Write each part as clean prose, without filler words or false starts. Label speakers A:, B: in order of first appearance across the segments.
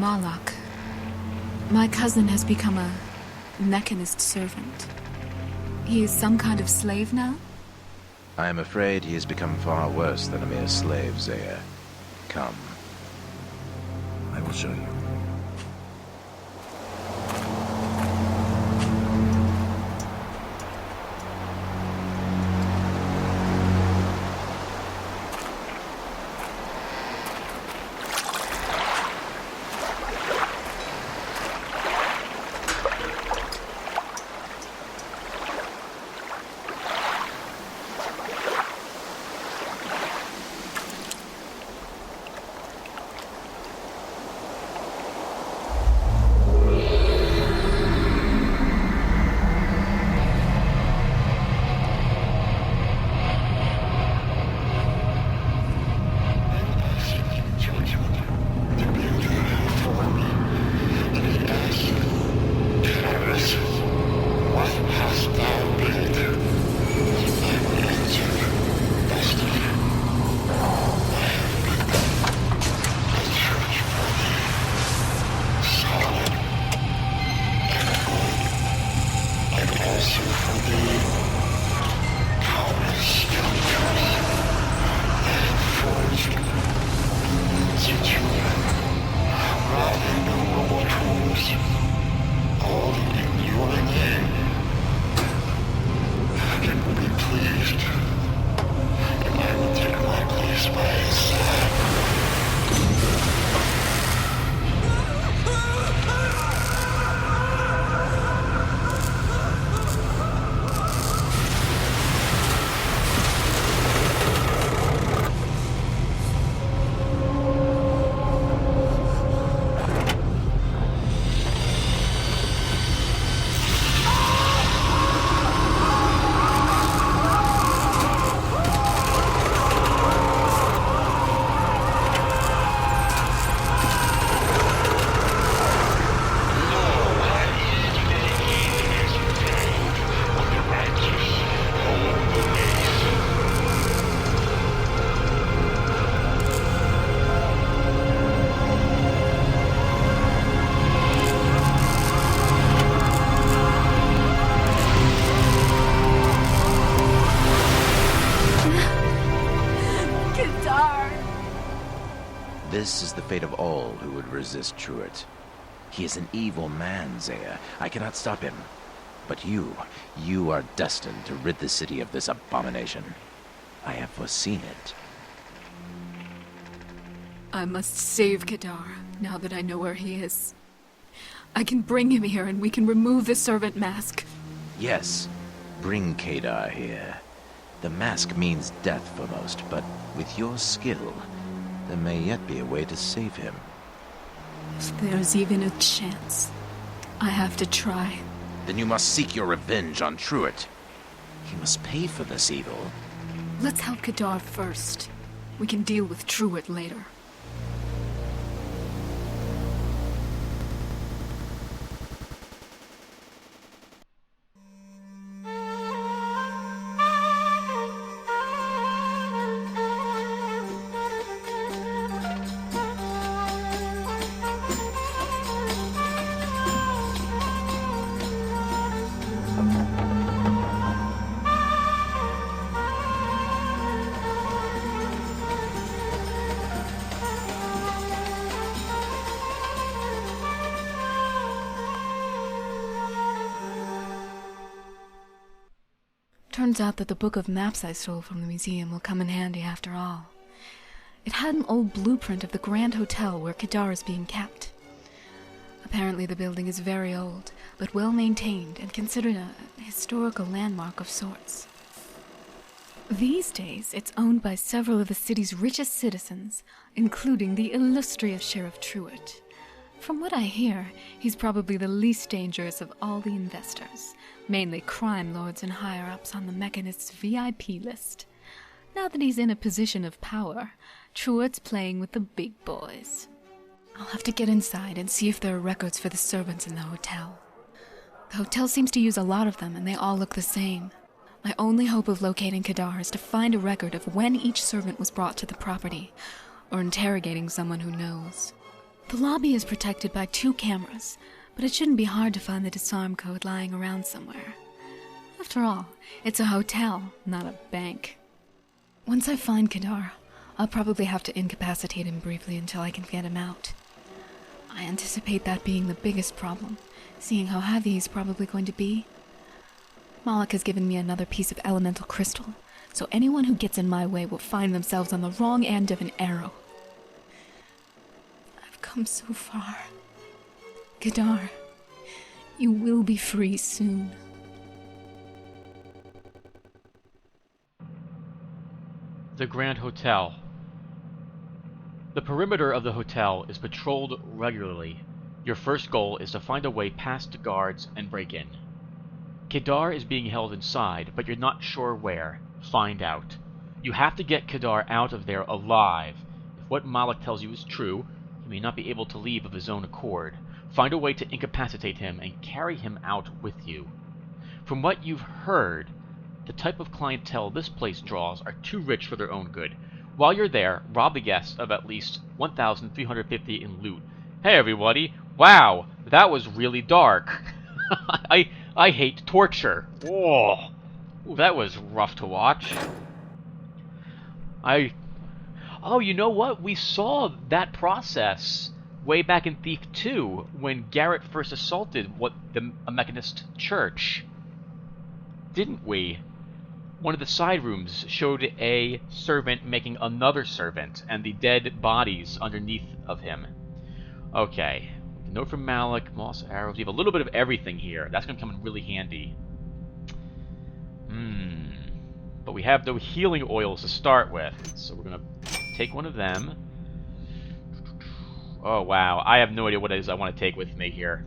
A: Malak. My cousin has become a mechanist servant. He is some kind of slave now?
B: I am afraid he has become far worse than a mere slave, Zaya. Come. I will show you. This is the fate of all who would resist Truett. He is an evil man, Zaya. I cannot stop him. But you are destined to rid the city of this abomination. I have foreseen it.
A: I must save Kedar, now that I know where he is. I can bring him here and we can remove the servant mask.
B: Yes, bring Kedar here. The mask means death for most, but with your skill, there may yet be a way to save him.
A: If there's even a chance, I have to try.
B: Then you must seek your revenge on Truett. He must pay for this evil.
A: Let's help Kedar first. We can deal with Truett later. Turns out that the book of maps I stole from the museum will come in handy after all. It had an old blueprint of the Grand Hotel where Kedar is being kept. Apparently the building is very old, but well maintained and considered a historical landmark of sorts. These days, it's owned by several of the city's richest citizens, including the illustrious Sheriff Truett. From what I hear, he's probably the least dangerous of all the investors, mainly crime lords and higher-ups on the Mechanist's VIP list. Now that he's in a position of power, Truett's playing with the big boys. I'll have to get inside and see if there are records for the servants in the hotel. The hotel seems to use a lot of them, and they all look the same. My only hope of locating Kedar is to find a record of when each servant was brought to the property, or interrogating someone who knows. The lobby is protected by 2 cameras, but it shouldn't be hard to find the disarm code lying around somewhere. After all, it's a hotel, not a bank. Once I find Kadar, I'll probably have to incapacitate him briefly until I can get him out. I anticipate that being the biggest problem, seeing how heavy he's probably going to be. Moloch has given me another piece of elemental crystal, so anyone who gets in my way will find themselves on the wrong end of an arrow. I've come so far. Kadar, you will be free soon.
C: The Grand Hotel. The perimeter of the hotel is patrolled regularly. Your first goal is to find a way past the guards and break in. Kadar is being held inside, but you're not sure where. Find out. You have to get Kadar out of there alive. If what Moloch tells you is true, he may not be able to leave of his own accord. Find a way to incapacitate him and carry him out with you. From what you've heard, the type of clientele this place draws are too rich for their own good. While you're there, rob the guests of at least 1,350 in loot. Hey everybody! Wow, that was really dark. I hate torture. Whoa, ooh, that was rough to watch. Oh, you know what? We saw that process way back in Thief 2 when Garrett first assaulted a Mechanist church. Didn't we? One of the side rooms showed a servant making another servant and the dead bodies underneath of him. Okay. Note from Malik, moss arrows. We have a little bit of everything here. That's going to come in really handy. But we have no healing oils to start with. So we're going to take one of them. Oh, wow. I have no idea what it is I want to take with me here.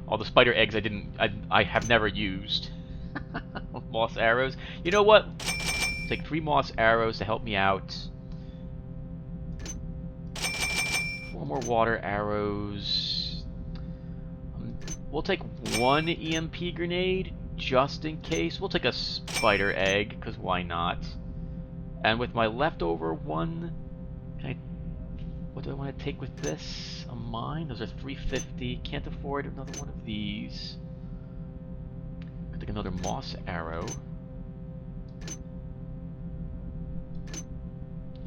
C: All the spider eggs I have never used. Moss arrows. You know what? Take 3 moss arrows to help me out. 4 more water arrows. We'll take 1 EMP grenade just in case. We'll take a spider egg, because why not? And with my leftover one, what do I want to take with this? A mine? Those are 350. Can't afford another one of these. Could take another moss arrow.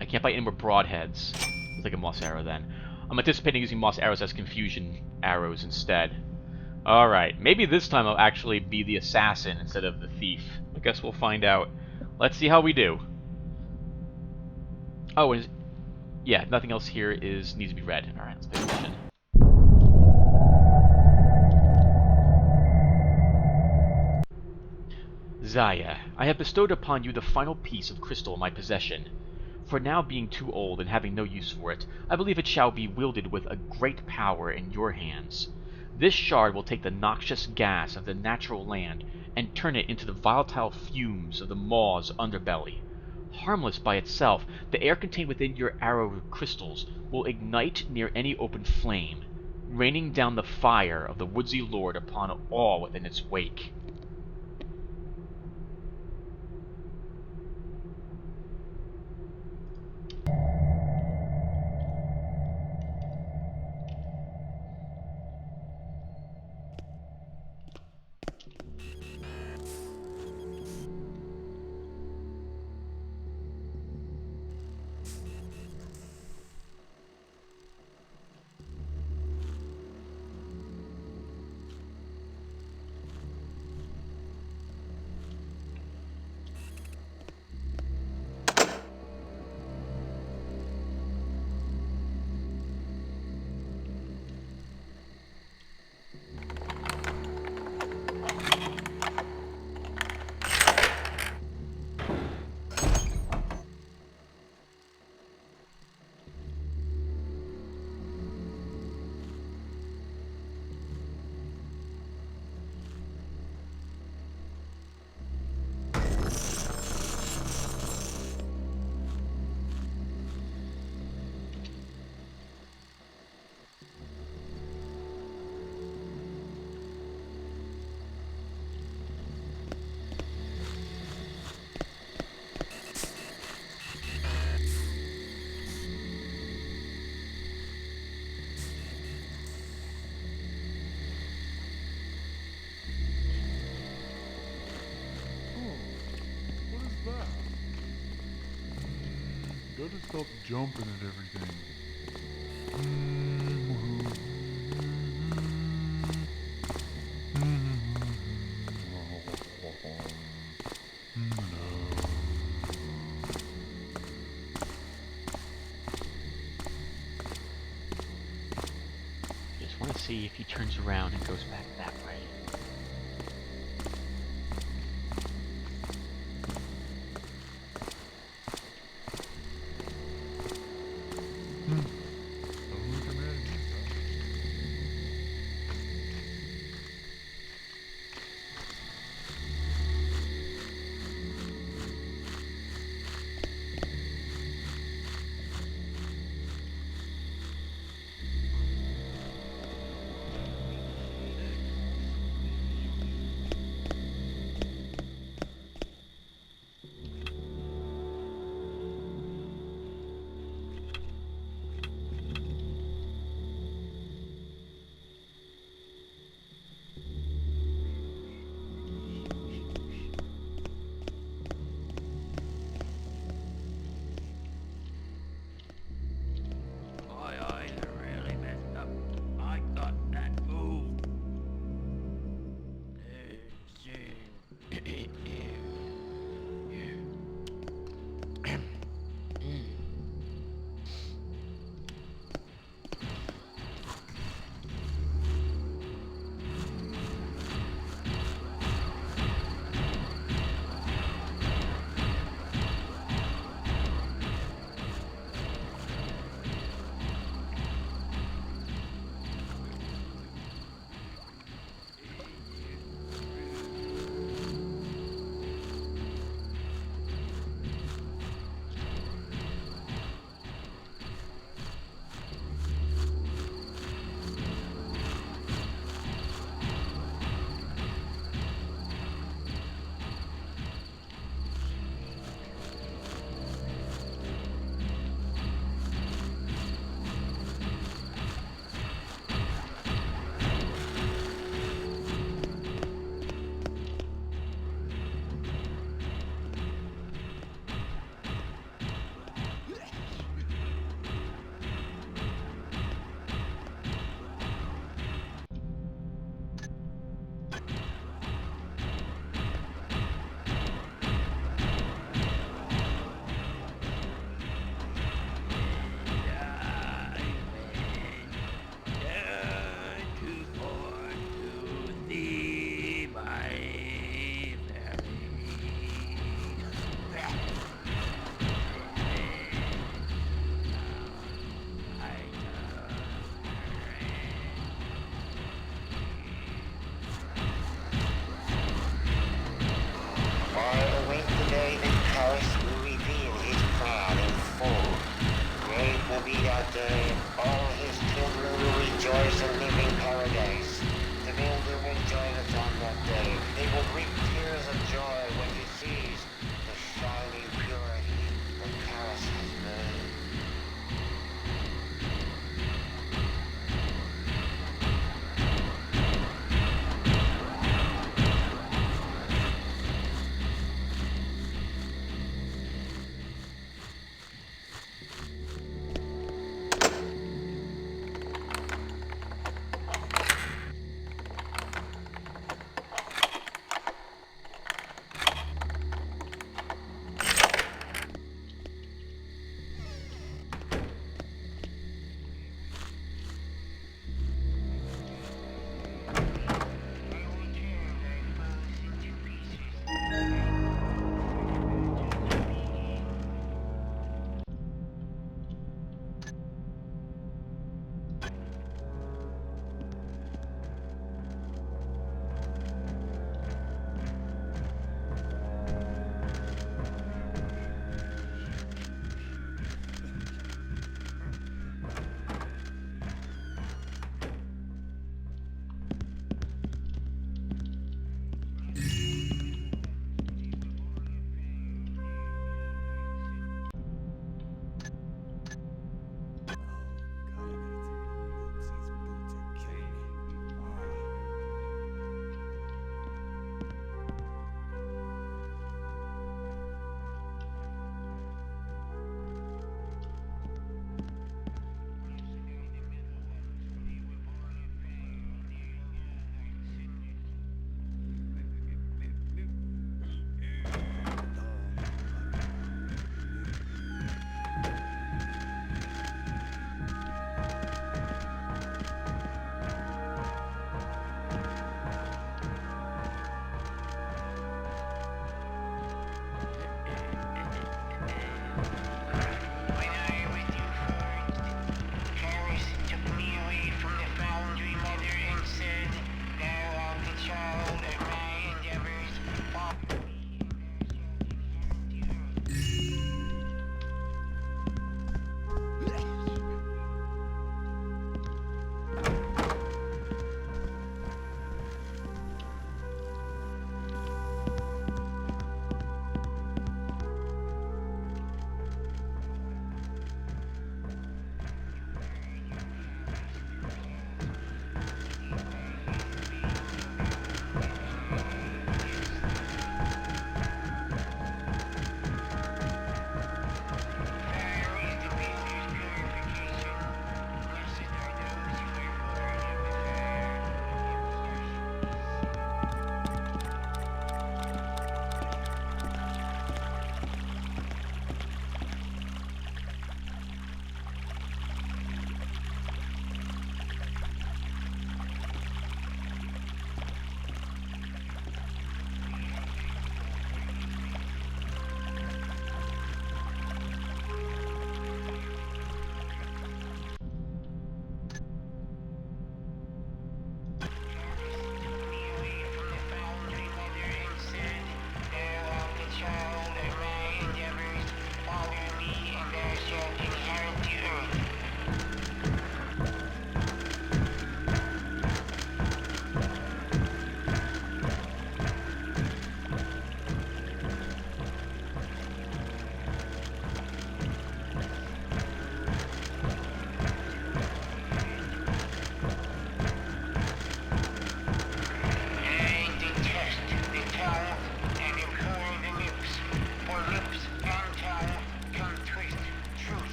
C: I can't buy any more broadheads. I'll take a moss arrow then. I'm anticipating using moss arrows as confusion arrows instead. Alright, maybe this time I'll actually be the assassin instead of the thief. I guess we'll find out. Let's see how we do. Oh, and yeah, nothing else here needs to be read. Alright, let's pay attention. Zaya, I have bestowed upon you the final piece of crystal in my possession. For now being too old and having no use for it, I believe it shall be wielded with a great power in your hands. This shard will take the noxious gas of the natural land and turn it into the volatile fumes of the maw's underbelly. Harmless by itself, the air contained within your arrow crystals will ignite near any open flame, raining down the fire of the woodsy lord upon all within its wake.
D: gotta stop jumping at everything.
C: Just want to see if he turns around and goes back that way.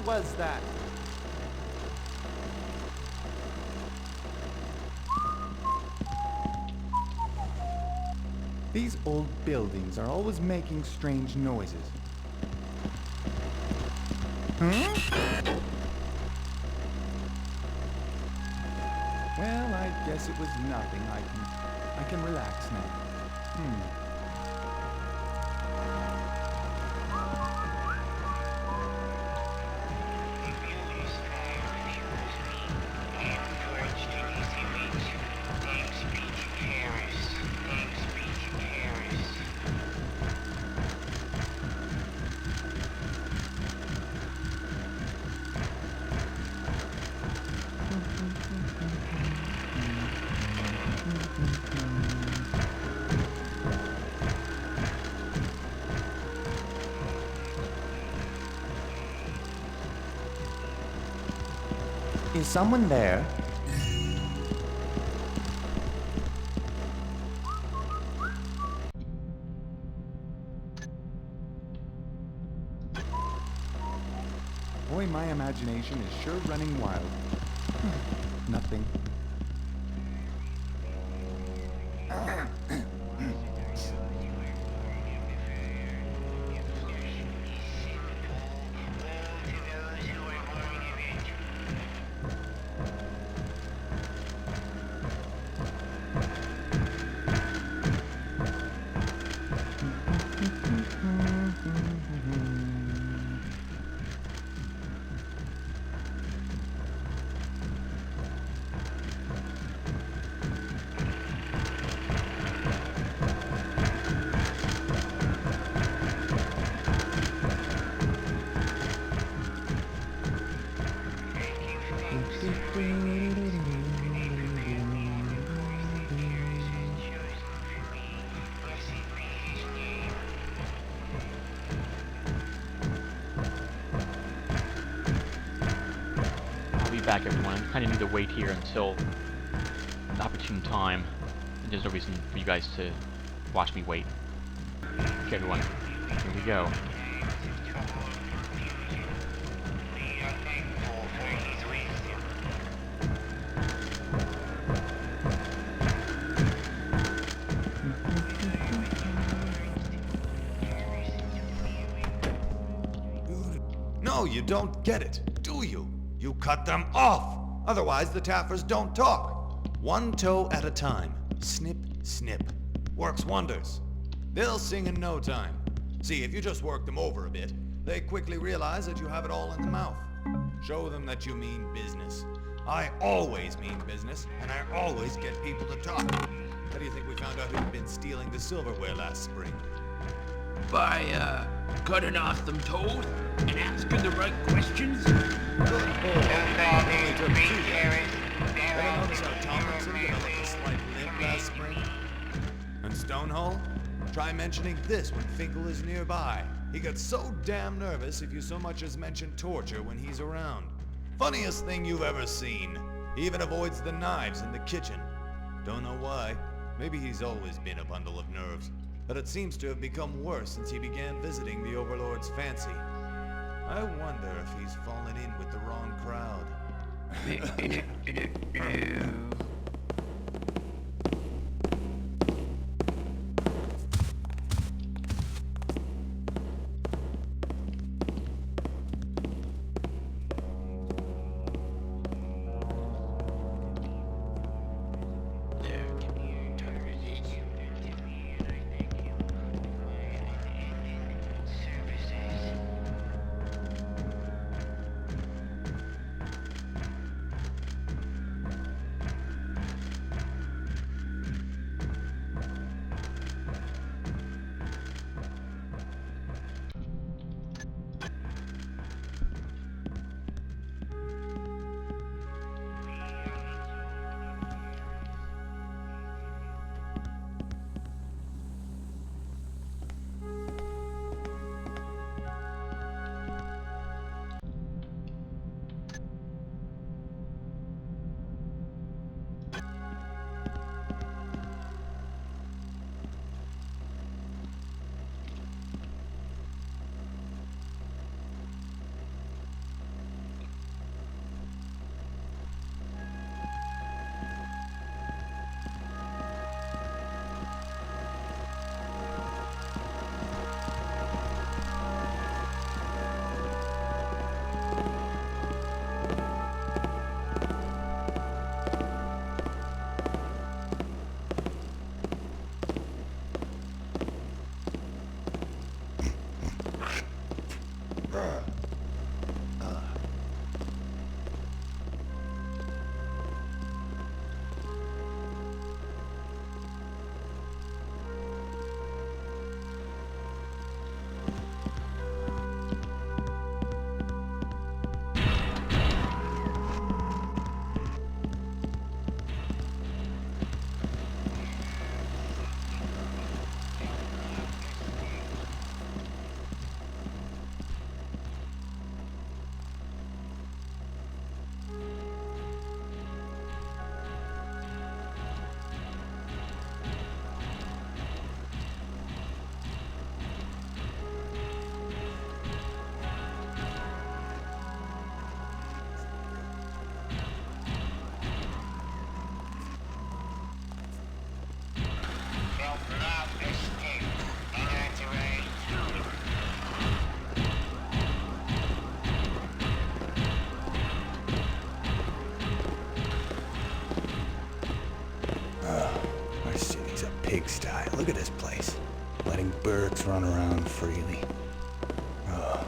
E: was that? These old buildings are always making strange noises. Huh? Well, I guess it was nothing. I can relax now. Is someone there? Boy, my imagination is sure running wild. Nothing.
C: Back, everyone. I kind of need to wait here until an opportune time. There's no reason for you guys to watch me wait. Okay, everyone. Here we go.
F: No, you don't get it, do you? You cut them off! Otherwise, the taffers don't talk. One toe at a time. Snip, snip. Works wonders. They'll sing in no time. See, if you just work them over a bit, they quickly realize that you have it all in the mouth. Show them that you mean business. I always mean business, and I always get people to talk. How do you think we found out who'd been stealing the silverware last spring?
G: By, cutting off them toes and asking the right questions?
F: Ever notice how Tomlinson developed a slight limp last spring? And Stonehole? Try mentioning this when Finkel is nearby. He gets so damn nervous if you so much as mention torture when he's around. Funniest thing you've ever seen. He even avoids the knives in the kitchen. Don't know why. Maybe he's always been a bundle of nerves. But it seems to have become worse since he began visiting the Overlord's fancy. I wonder if he's fallen in with the wrong crowd. pigsty. Look at this place. Letting birds run around freely. Oh.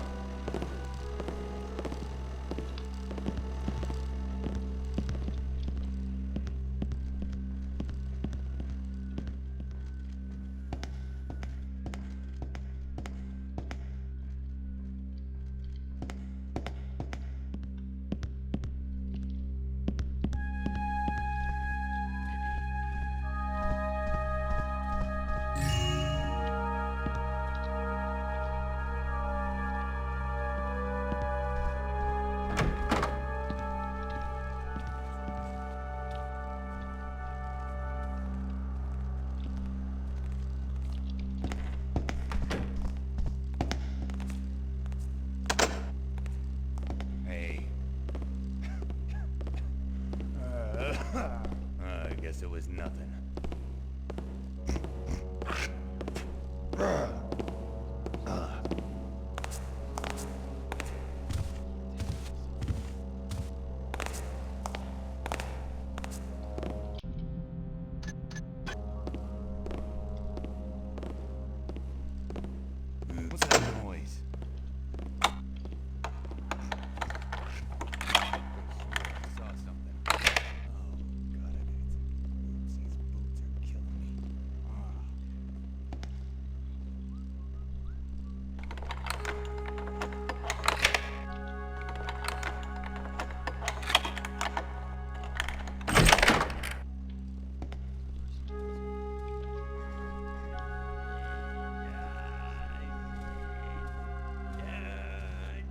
F: I guess it was nothing. What's that noise? Saw something. Oh, God, I bet it's boots. These boots are killing me.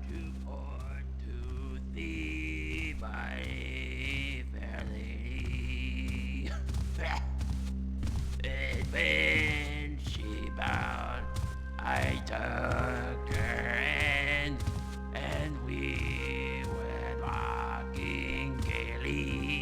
G: To port to thee, my fair lady. And when she bound, I took her hand, and we went walking gaily.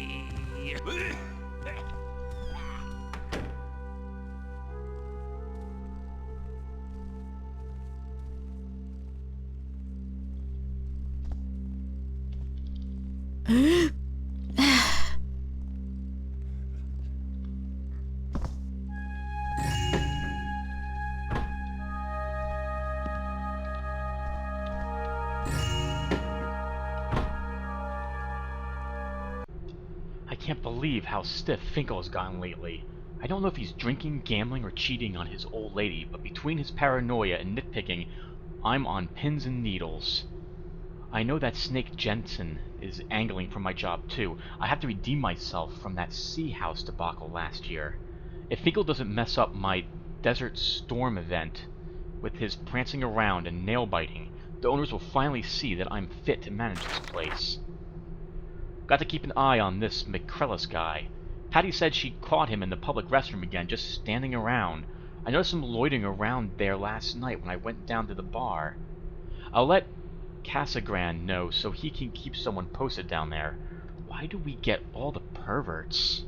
C: I can't believe how stiff Finkel has gotten lately. I don't know if he's drinking, gambling, or cheating on his old lady, but between his paranoia and nitpicking, I'm on pins and needles. I know that Snake Jensen is angling for my job too. I have to redeem myself from that Sea House debacle last year. If Finkel doesn't mess up my Desert Storm event with his prancing around and nail-biting, the owners will finally see that I'm fit to manage this place. Got to keep an eye on this McCrellis guy. Patty said she caught him in the public restroom again, just standing around. I noticed him loitering around there last night when I went down to the bar. I'll let Casagran know so he can keep someone posted down there. Why do we get all the perverts?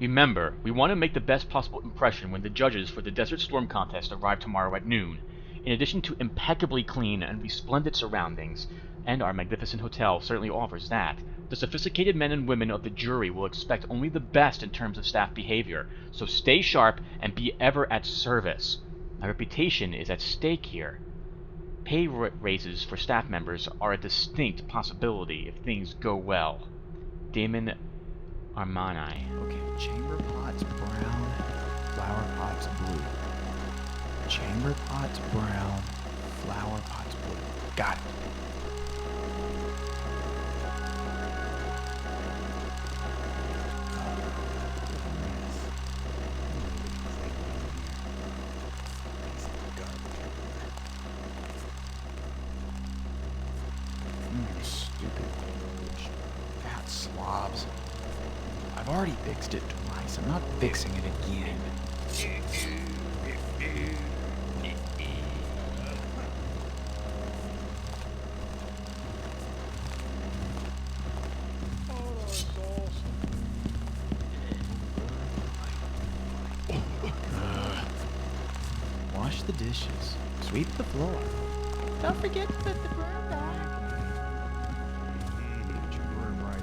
C: Remember, we want to make the best possible impression when the judges for the Desert Storm contest arrive tomorrow at noon. In addition to impeccably clean and resplendent surroundings, and our magnificent hotel certainly offers that, the sophisticated men and women of the jury will expect only the best in terms of staff behavior, so stay sharp and be ever at service. My reputation is at stake here. Pay raises for staff members are a distinct possibility if things go well. Damon Armani.
E: Okay, chamber pots brown, flower pots blue. Chamber pots brown, flower pots blue. Got it. Stupid fat slobs. I've already fixed it twice. I'm not fixing it again. wash the dishes, sweep the floor. Don't forget to put the broom back.
F: Get your broom right.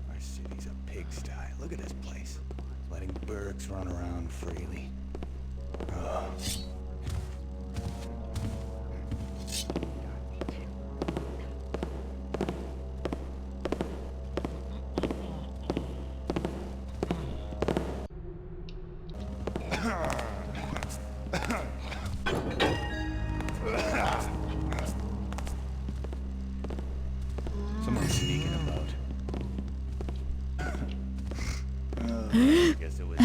F: Our city's a pigsty. Look at this place. Letting Burks run around freely. Someone's sneaking about. I guess it was.